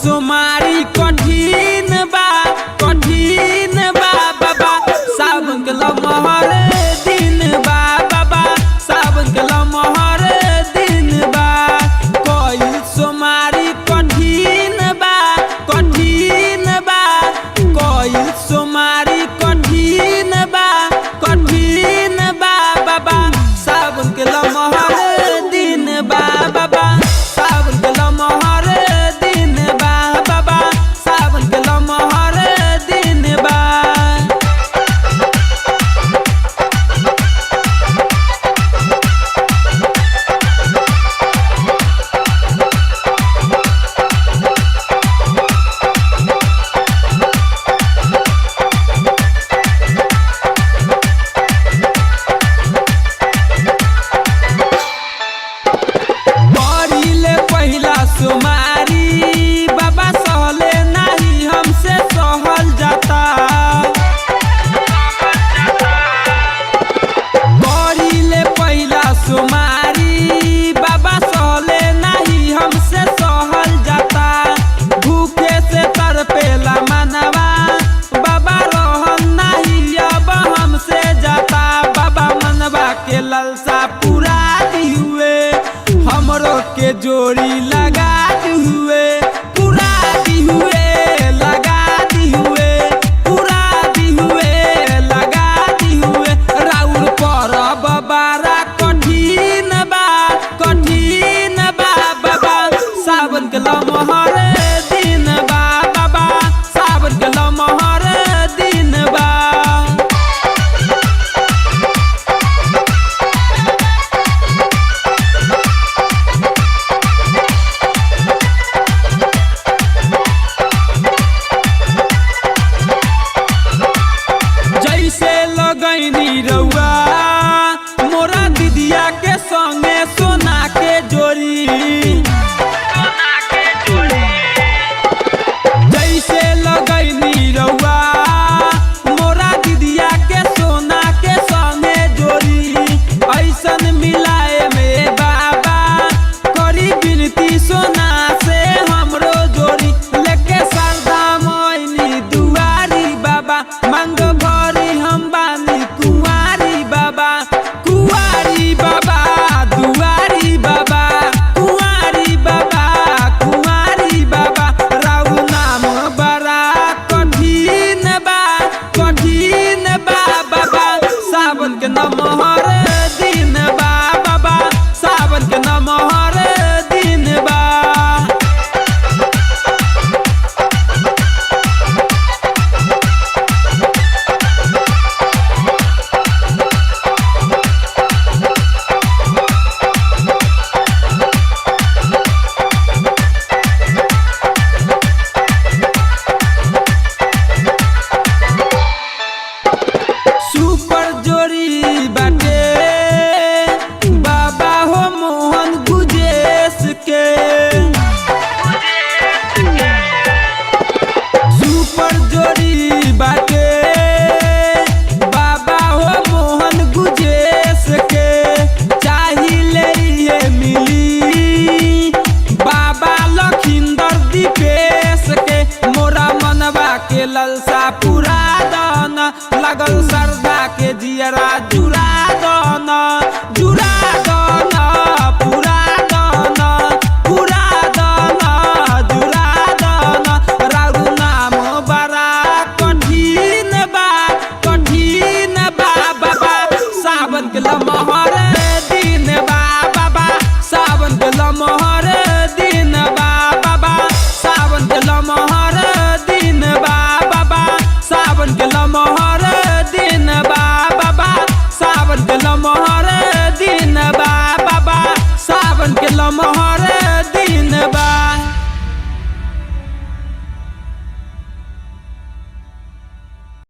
सोमारी कठिन बा बाबा सावन के लमहर दिन बा बाबा सावन के लमहर दिन बा कोई सोमारी कठिन बा कोई सोमारी कठिन बा बाबा सावन के लमहर दिन बा बाबा सावन के लमहर दिन बा बाबा सावन के लमहर दिन बा। सोमारी बाबा सहले नहीं हमसे सहल जाता करीले पहिला सोमारी बाबा सहले नहीं हमसे सहल जाता भूखे से तरपेला मनवा बाबा रहन नहीं अब हमसे जाता बाबा मनवा के ललसा पूरा दी हुए हमरो के जोड़ी लगा हुए पूरा दी हुए लगा दी हुए पूरा दी हुए लगा दी हुए राउर पर बाबा कठिन बा बाबा सावन के लमहर दिन बा बाबा सावन के लमहर दिन बा। जैसे लगैनी रउआ मोरा दीदिया के संगे सोना के जोड़ी जैसे लगैनी रउआ मोरा दीदिया के सोना के संगे जोड़ी ऐसन मिलाए में बाबा करी बिनती सोना